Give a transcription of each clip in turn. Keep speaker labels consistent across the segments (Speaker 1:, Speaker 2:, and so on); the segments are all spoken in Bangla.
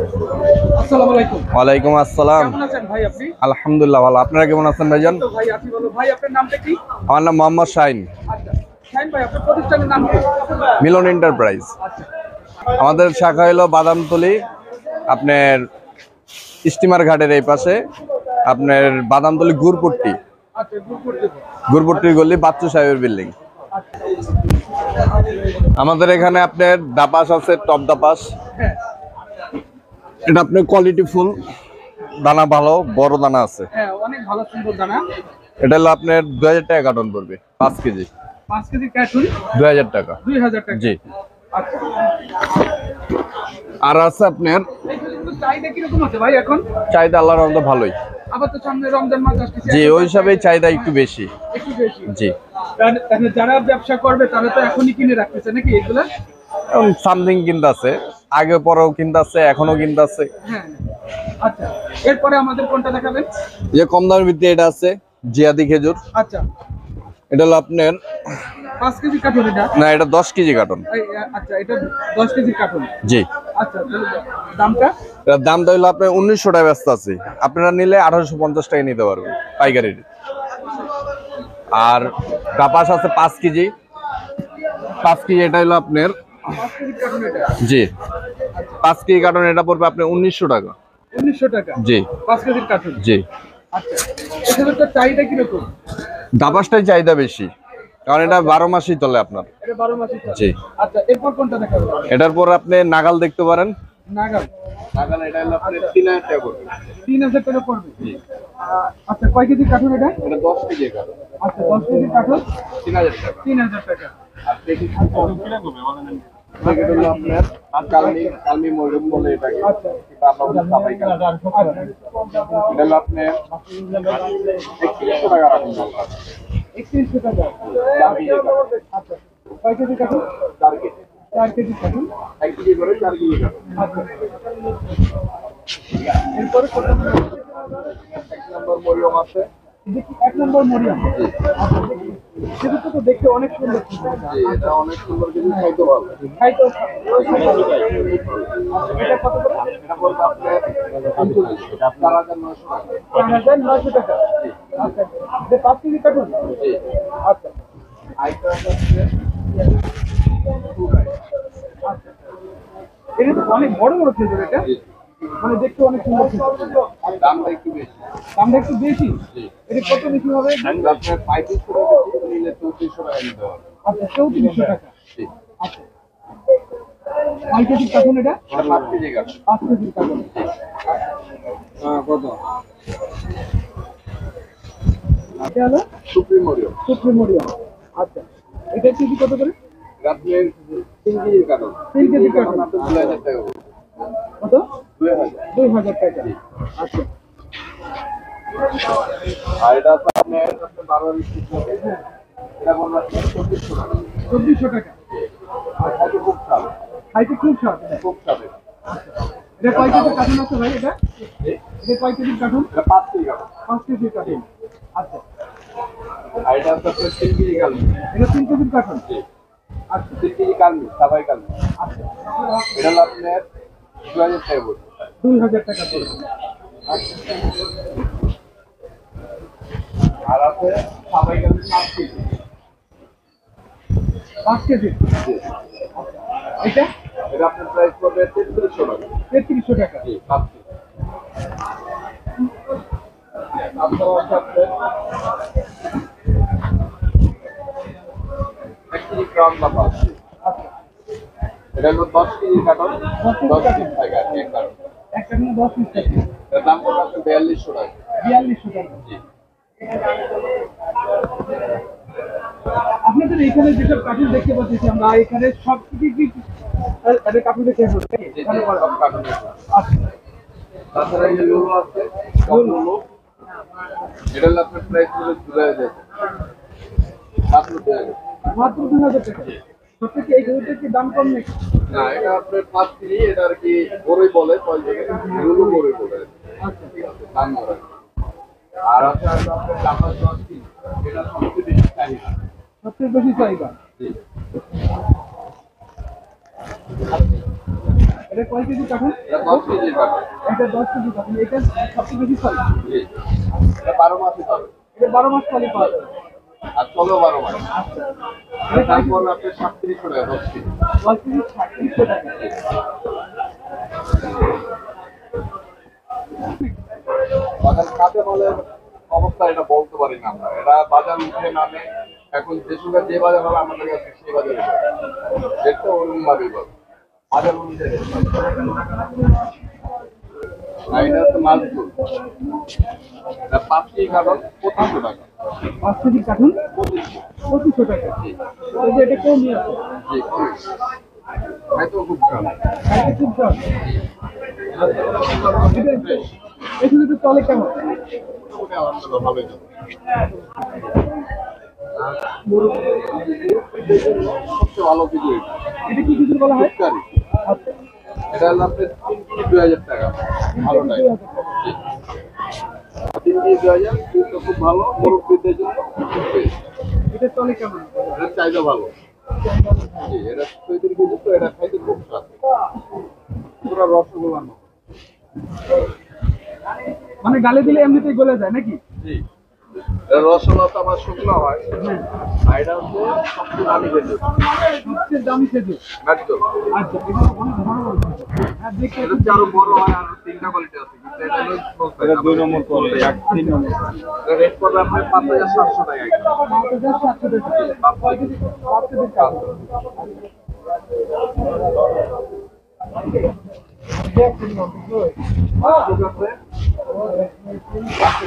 Speaker 1: আসসালামু আলাইকুম।
Speaker 2: ওয়ালাইকুম আসসালাম।
Speaker 1: কেমন আছেন ভাই আপনি?
Speaker 2: আলহামদুলিল্লাহ ভালো। আপনারা কেমন আছেন ভাইজান?
Speaker 1: তো ভাই আছি ভালো। ভাই আপনার নামটা কি?
Speaker 2: আমার নাম মোহাম্মদ শাহিন।
Speaker 1: আচ্ছা। শাহিন ভাই আপনার প্রতিষ্ঠানের নাম কি?
Speaker 2: মিলন এন্টারপ্রাইজ।
Speaker 1: আচ্ছা।
Speaker 2: আমাদের শাখা হলো বাদামতলি, আপনার স্টিমার ঘাটের এই পাশে, আপনার বাদামতলি গুরপুট্টি।
Speaker 1: আচ্ছা, দুপুর দেব।
Speaker 2: গুরপুট্টির গলি বাচ্চু সাহেবের বিল্ডিং।
Speaker 1: আচ্ছা।
Speaker 2: আমাদের এখানে আপনার দাপাস আছে, টপ দাপাস।
Speaker 1: হ্যাঁ।
Speaker 2: এটা আপনার কোয়ালিটি ফুল, দানা ভালো, বড় দানা আছে।
Speaker 1: হ্যাঁ, অনেক ভালো সুন্দর দানা।
Speaker 2: এটা হলো আপনার 2000 টাকা কার্টন পড়বে 5 কেজি।
Speaker 1: 5 কেজি কার্টুন
Speaker 2: 2000 টাকা।
Speaker 1: 2000 টাকা।
Speaker 2: জি।
Speaker 1: আচ্ছা।
Speaker 2: আর আছে আপনার
Speaker 1: এইগুলো চাহিদা কিরকম আছে ভাই এখন?
Speaker 2: চাহিদা আল্লাহর রহমতে ভালোই।
Speaker 1: আবার তো সামনে রমজান মাস আসছে।
Speaker 2: জি, ওই হিসাবে চাহিদা একটু বেশি।
Speaker 1: একটু বেশি।
Speaker 2: জি।
Speaker 1: তাহলে যারা ব্যবসা করবে তারা তো এখনই কিনে রাখতেছে নাকি এগুলা?
Speaker 2: এখন সামথিং কিনতে আছে, আগে পরেও কিনতে আছে, এখনো কিনতে আছে।
Speaker 1: হ্যাঁ। আচ্ছা। এরপরে আমাদের কোনটা দেখাবেন?
Speaker 2: যে কম দামের ভিত্তি এটা আছে জিয়াদি খেজুর।
Speaker 1: আচ্ছা।
Speaker 2: এটা হলো আপনার
Speaker 1: 5 কেজি কার্টুন এটা?
Speaker 2: না, এটা 10 কেজি কার্টন।
Speaker 1: আচ্ছা, এটা 10 কেজি কার্টুন।
Speaker 2: জি।
Speaker 1: আচ্ছা, তাহলে দামটা?
Speaker 2: এটার দামটা হলো আপনার 1900 টাকা ব্যস্ত আছে। আপনারা নিলে 1850 টাকা নিতে পারবেন পাইকারি। আর কাপাস আছে 5 কেজি। 5 কেজি এটা হলো আপনার
Speaker 1: 5 কেজি কার্টুন এটা?
Speaker 2: জি। 5 কেজি কার্টন এটা পড়বে আপনার 1900 টাকা।
Speaker 1: 1900 টাকা?
Speaker 2: জি।
Speaker 1: 5 কেজির কার্টুন?
Speaker 2: জি।
Speaker 1: আচ্ছা, এখানে তো চাহিদা কিরকম?
Speaker 2: দাবাসটাই চাহিদা বেশি, কারণ এটা 12 মাসই চলে আপনার।
Speaker 1: এটা 12 মাসই চলে?
Speaker 2: জি।
Speaker 1: আচ্ছা, এরপর কোনটা দেখাবেন?
Speaker 2: এটার পর আপনি নাগাল দেখতে পারেন।
Speaker 1: নাগাল?
Speaker 2: নাগাল এটা হলো আপনার 3000 টাকা পড়বে।
Speaker 1: 3000 টাকা পড়বে?
Speaker 2: জি।
Speaker 1: আচ্ছা, কয় কেজি কার্টুন এটা?
Speaker 2: এটা 10 কেজি কার্টন।
Speaker 1: আচ্ছা, 10 কেজি কার্টুন
Speaker 2: 3000 টাকা।
Speaker 1: 3000 টাকা।
Speaker 2: আর দেখি এটা হলো আপনার কালমি মরিয়ম বলে এটাকে।
Speaker 1: আচ্ছা।
Speaker 2: এটা আমরা বলি সাবাই কালমি। এটা হলো আপনার 3100 টাকা রাখুন।
Speaker 1: 3100 টাকা? আচ্ছা, কয় KG carton?
Speaker 2: 4 KG.
Speaker 1: 4 KG carton?
Speaker 2: 1 KG করে 4 কেজি কার্টন।
Speaker 1: আচ্ছা। এরপরে কোনটা?
Speaker 2: 1 নম্বর মরিয়ম আছে।
Speaker 1: দেখি 1 নম্বর মরিয়াম। আচ্ছা, দেখি। সেটা তো দেখতে অনেক সুন্দর।
Speaker 2: জি, এটা অনেক সুন্দর, কিন্তু খাইতে ভালো।
Speaker 1: খাইতে এটা কত করে?
Speaker 2: এটা বলতে আপনার 4900 টাকা।
Speaker 1: 4900 টাকা? আচ্ছা, যে 5 কেজি কার্টুন?
Speaker 2: জি।
Speaker 1: আচ্ছা।
Speaker 2: আইটা আছে
Speaker 1: আচ্ছা, এটা তো অনেক বড় বড় খেজুর এটা, মানে দেখতে অনেক সুন্দর খেজুর।
Speaker 2: দামটা একটু বেশি।
Speaker 1: দামটা একটু বেশি? এটা কত বেশি হবে?
Speaker 2: আপনার 3500 টাকা নিলে 3400 টাকা নিতে হবে।
Speaker 1: আচ্ছা, 3400 টাকা।
Speaker 2: জি।
Speaker 1: আচ্ছা, 5 কেজি কার্টুন এটা?
Speaker 2: এটা 5 কেজি কার্টন।
Speaker 1: 5 KG carton.
Speaker 2: কত?
Speaker 1: এটা হলো
Speaker 2: সুপ্রিম মরিয়ম।
Speaker 1: সুপ্রিম মরিয়াম। আচ্ছা, এটা কেজি কত করে?
Speaker 2: আপনার 3 কেজি কার্টন।
Speaker 1: 3 কেজি কার্টন
Speaker 2: আপনার 2000 টাকা পড়বে।
Speaker 1: কত?
Speaker 2: 2000।
Speaker 1: 2000 টাকা। আচ্ছা।
Speaker 2: আর এটা আছে আপনার 12 বিস্কুট হবে। এটা বলবো আপনার 2400 টাকা।
Speaker 1: 2400 টাকা?
Speaker 2: আর খাইতে খুব স্বাদ।
Speaker 1: খাইতে খুব স্বাদ?
Speaker 2: খুব স্বাদ।
Speaker 1: এটা কয় কেজি কার্টুন আছে ভাই এটা? এটা কয় কেজি কার্টুন?
Speaker 2: এটা 5 কেজি কার্টন।
Speaker 1: 5 KG carton. আচ্ছা।
Speaker 2: আর এটা আছে আপনার 3 কেজি কার্টন।
Speaker 1: এটা 3 কেজির কার্টুন?
Speaker 2: জি।
Speaker 1: আচ্ছা।
Speaker 2: 3 কেজি কালমি, সাবাই কালমি।
Speaker 1: আচ্ছা,
Speaker 2: এটা হলো আপনার 2000 টাকা পড়বে।
Speaker 1: 2000 টাকা পড়বে।
Speaker 2: আচ্ছা। আর আছে সাবাই কালমি 5 কেজি।
Speaker 1: 5 কেজি?
Speaker 2: জি।
Speaker 1: এটা?
Speaker 2: এটা আপনার প্রাইস পড়বে 3300 টাকা।
Speaker 1: 3300 টাকা?
Speaker 2: জি, 5 কেজি। আপনার আছে আপনার 1 কেজি গ্রাম বাবা।
Speaker 1: আচ্ছা।
Speaker 2: এটা হলো 10 কেজি কার্টন।
Speaker 1: 10 KG
Speaker 2: 10
Speaker 1: carton?
Speaker 2: টাকা এক কার্টন।
Speaker 1: একটা নিয়ে 10 পিস থাকে?
Speaker 2: এর দাম পড়বে আপনার 4200 টাকা।
Speaker 1: 4200 টাকা?
Speaker 2: জি।
Speaker 1: আপনাদের এখানে যেসব কার্টুন দেখতে পাচ্ছি আমরা, এখানে সব কি কি কার্টুন দেখে এখানে করা?
Speaker 2: সব কার্টন।
Speaker 1: আচ্ছা।
Speaker 2: তাছাড়া এই যে লুলো আছে, লুলো। এটা হলো আপনার প্রাইস হলো 2000 মাত্র 2000।
Speaker 1: মাত্র 2000 টাকা? সত্যি এই গরুটার কি দাম কম নাকি?
Speaker 2: না, এটা আপনার 5 কেজি, এটা আর কি বড়ই বলে, লুলো বড়ই বলে।
Speaker 1: আচ্ছা।
Speaker 2: দাম ধরে। আর আছে আপনার জাপান 10 কেজি। এটা সবচেয়ে বেশি চাহিদা।
Speaker 1: সবচেয়ে বেশি চাহিদা?
Speaker 2: জি।
Speaker 1: এটা কয় কেজি কার্টুন?
Speaker 2: এটা 10 কেজির কার্টন।
Speaker 1: এটা 10 কেজি কার্টুন। এটা সবচেয়ে বেশি চলে।
Speaker 2: জি, এটা 12 মাসই পাবে।
Speaker 1: এটা 12 মাস চলে পাওয়া যাবে।
Speaker 2: আর চলো 12 মাস।
Speaker 1: আচ্ছা।
Speaker 2: এটা দাম পড়বে আপনার 3700 টাকা 10 কেজি।
Speaker 1: 10 কেজি 3700 টাকা।
Speaker 2: বাজার কাঁচা মালের অবস্থা এটা বলতে পারি না আমরা। এটা বাজার উঠে নামে, এখন যে সময় যে বাজার হবে আমাদের কাছে সেই বাজারে রেটটা ওরকম ভাবেই পাবে। বাজার অনুযায়ী rate পাবে। আর এটা হচ্ছে মালচুর। এটা 5 কেজি কার্টন 2500 টাকা।
Speaker 1: 5 কেজি কার্টুন
Speaker 2: 2500।
Speaker 1: 2500 টাকা। এই যে এটা কমই আছে।
Speaker 2: জি, খাইতেও খুব ভালো।
Speaker 1: খাইতে খুব সহজ। এখানে তো চলে কেমন?
Speaker 2: ওটা আলহামদুলিল্লাহ ভালোই যাবে। সবচেয়ে ভালো কিছু এটা।
Speaker 1: এটা কি কিছু বলা হয়?
Speaker 2: তরকারি।
Speaker 1: আচ্ছা।
Speaker 2: এটা হলো আপনার 3 কেজি 2000 টাকা। ভালোটাই। জি। 3 কেজি 2000 কিন্তু খুব ভালো মুরব্বিদের জন্য।
Speaker 1: এটা চলে কেমন?
Speaker 2: এটা চাহিদা ভালো। জি, এটা 35 কেজি তো এটা খাইতে খুব স্বাদ। পুরো রসগোল্লা মতো।
Speaker 1: মানে গালে দিলে এমনিতেই গলে যায় নাকি?
Speaker 2: জি। এটা রসগোল্লা তো আমার শুকনো হয়।
Speaker 1: হ্যাঁ।
Speaker 2: আর এটা হচ্ছে সবচেয়ে দামি খেজুর।
Speaker 1: সবচেয়ে দামি খেজুর।
Speaker 2: একদম।
Speaker 1: আচ্ছা, এটা অনেক বড় বড় খেজুর। হ্যাঁ, দেখতে
Speaker 2: এটা হচ্ছে আরো বড় হয় আর 3টা কোয়ালিটি আছে। কিন্তু এটা হলো small size।
Speaker 3: এটা 2 নম্বর কোয়ালিটি, 3 নম্বর।
Speaker 2: এটা রেট পড়বে আপনার 5700 টাকা একদম।
Speaker 1: 5700 টাকা। 5 কেজি কার্টুন।
Speaker 2: ঠিক আছে।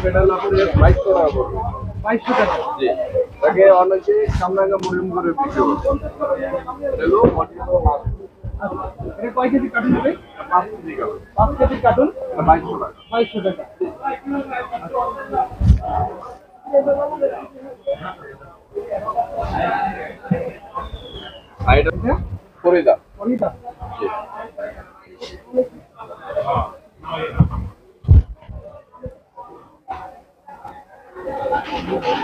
Speaker 2: এটা হলো আপনার 2200 টাকা পড়বে।
Speaker 1: 2200 টাকা।
Speaker 2: জি। তাকে অনেকে সামনাঙ্গা মুড়িম করে বিক্রি করে। এটা হলো original মাছ।
Speaker 1: আচ্ছা, এটা কয় কেজি কার্টুন হবে?
Speaker 2: 5 কেজি কার্টন।
Speaker 1: 5 কেজি কার্টুন
Speaker 2: এটা 2200 টাকা।
Speaker 1: 2200 টাকা।
Speaker 2: আর এটা হচ্ছে ফরিদা।
Speaker 1: অনিতা,
Speaker 2: জি।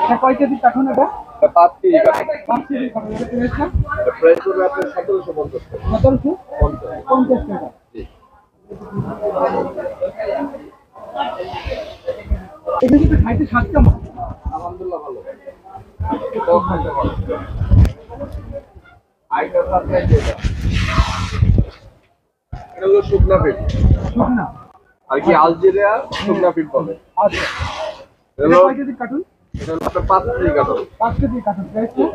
Speaker 1: এটা কয় কেজি কার্টুন এটা?
Speaker 2: এটা 5 কেজি কার্টন।
Speaker 1: 5 KG carton. এটা প্রাইস না?
Speaker 2: এটা প্রাইস পড়বে আপনার 1750 টাকা।
Speaker 1: 1750 টাকা।
Speaker 2: জি।
Speaker 1: এটা কিন্তু খাইতে স্বাদ কেমন?
Speaker 2: আলহামদুলিল্লাহ ভালো। এটাও খাইতে ভালো। আইটা সাপ্লাই যেটা। এটা হলো শুকনা ফিট।
Speaker 1: শুকনা।
Speaker 2: আর কি আলজেরিয়া শুকনা ফিট বলে।
Speaker 1: আচ্ছা,
Speaker 2: এটা
Speaker 1: এটা
Speaker 2: হলো
Speaker 1: কয় কেজি কার্টুন?
Speaker 2: এটা হলো আপনার 5 KG carton.
Speaker 1: 5 KG carton. Price না?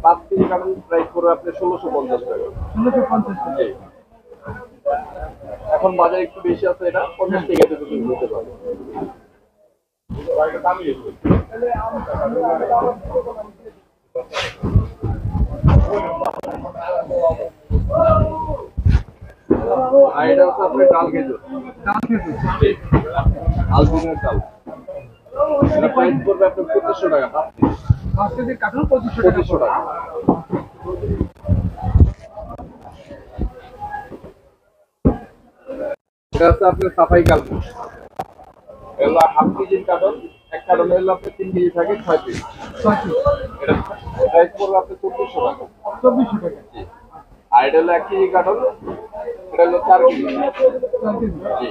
Speaker 2: 5 কেজি কার্টন প্রাইস পড়বে আপনার 1650 টাকা।
Speaker 1: 1650 টাকা।
Speaker 2: জি। এখন বাজারে একটু বেশি আছে এটা 50 টাকা থেকে তুমি নিতে পারবে। এটা দামি একটু। আর এটা হচ্ছে আপনার ডাল খেজুর।
Speaker 1: ডাল খেজুর।
Speaker 2: জি। আলবিনের ডাল। এটা প্রাইস পড়বে আপনার 2500 টাকা।
Speaker 1: 5 কেজি কার্টুন 2500 টাকা।
Speaker 2: 2500 টাকা। এটা হচ্ছে আপনার সাফাই কালকে। এগুলো হাফ কেজির কার্টন, এক কার্টন হলো আপনার 3 কেজি থাকে 6 পিস।
Speaker 1: 6 কেজি।
Speaker 2: এটা প্রাইস পড়বে আপনার 2400 টাকা।
Speaker 1: 2400 টাকা।
Speaker 2: জি। আর এটা হলো 1 কেজি কার্টন, এটা হলো 4 কেজি।
Speaker 1: 4 কেজি।
Speaker 2: জি।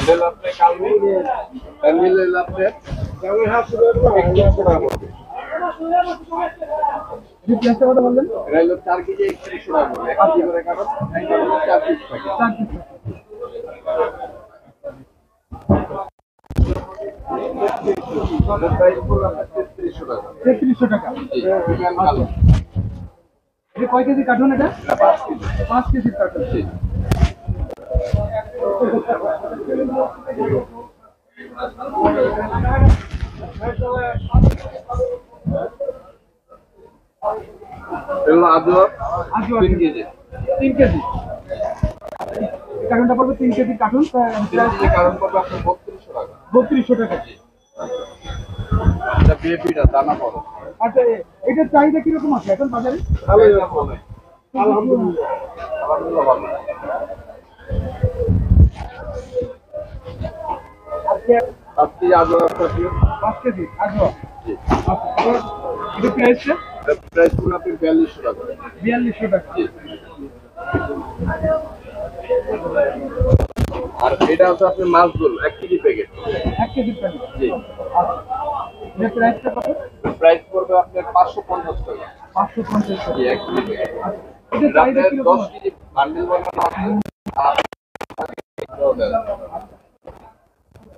Speaker 2: এটা হলো আপনার কালমি, কালমি হলো আপনার 3100 টাকা পড়বে।
Speaker 1: এই প্রাইসটা কত বললেন?
Speaker 2: এটা হলো 4 কেজি 3100 টাকা পড়বে। 1 কেজি করে কার্টন, এক কার্টনে 4 পিস থাকে।
Speaker 1: 4 কেজি।
Speaker 2: এটা প্রাইস পড়বে আপনার 3300 টাকা।
Speaker 1: 3300 টাকা।
Speaker 2: জি, প্রিমিয়াম কালো।
Speaker 1: এটা কয় কেজি কার্টুন এটা?
Speaker 2: এটা 5 কেজি।
Speaker 1: 5 KG carton.
Speaker 2: জি। এগুলো আজও
Speaker 1: আজও
Speaker 2: 3 কেজি।
Speaker 1: 3 কেজি। এই কার্টুনটা পড়বে 3 কেজি কার্টুন।
Speaker 2: 3 কেজি কারণ পড়বে আপনার 3200 টাকা।
Speaker 1: 3200 টাকা।
Speaker 2: এটা বেবিটা দানা পড়ে।
Speaker 1: আচ্ছা, এটার চাহিদা কিরকম আছে এখন বাজারে?
Speaker 2: ভালোই আছে।
Speaker 1: আলহামদুলিল্লাহ।
Speaker 2: আলহামদুলিল্লাহ ভালো। আজকে আজও একটা
Speaker 1: 5 কেজি আজও।
Speaker 2: জি।
Speaker 1: আচ্ছা, এটা প্রাইসটা
Speaker 2: এটা প্রাইস পড়বে আপনার 4200 টাকা।
Speaker 1: 4200 টাকা।
Speaker 2: জি। আর এটা হচ্ছে আপনার মাছগুলো 1 কেজি প্যাকেট।
Speaker 1: 1 kg packet.
Speaker 2: জি।
Speaker 1: আচ্ছা। এর প্রাইসটা কত?
Speaker 2: প্রাইস পড়বে আপনার 550 টাকা।
Speaker 1: 550 টাকা।
Speaker 2: জি, 1 কেজি প্যাকেট।
Speaker 1: এটা চাহিদা
Speaker 2: আপনার
Speaker 1: কিরকম?
Speaker 2: 10 কেজি বান্ডিল বানানো আছে। আর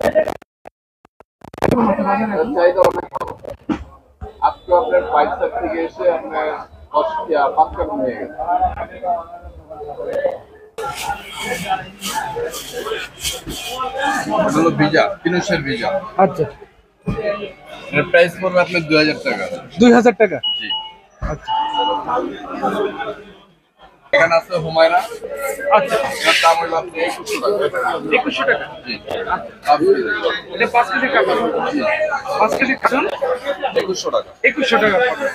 Speaker 2: এটার চাহিদা অনেক ভালো। আজকে আপনার 5 থেকে এসে আপনার 5 কাপ নিয়ে গেছে। এগুলো ভিজা, তিনশের ভিজা।
Speaker 1: আচ্ছা।
Speaker 2: এর প্রাইস পড়বে আপনার 2000 টাকা।
Speaker 1: 2000 টাকা।
Speaker 2: জি।
Speaker 1: আচ্ছা।
Speaker 2: এখানে আছে হুমায়রা।
Speaker 1: আচ্ছা।
Speaker 2: এটার দাম হলো আপনার 2100 টাকা।
Speaker 1: 2100 টাকা।
Speaker 2: জি।
Speaker 1: এটা 5 কেজি কার্টন।
Speaker 2: জি।
Speaker 1: 5 কেজি কার্টন
Speaker 2: 2100 টাকা।
Speaker 1: 2100 টাকা পড়বে।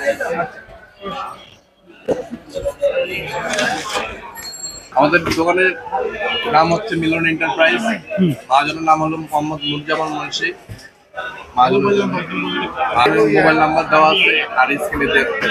Speaker 2: আমাদের দোকানের নাম হচ্ছে মিলন এন্টারপ্রাইজ। মহাজনের নাম হলো মোহাম্মদ নুরজামান মুন্সি। মহাজনের মোবাইল নাম্বার দেওয়া আছে আর স্ক্রিনে দেওয়া আছে।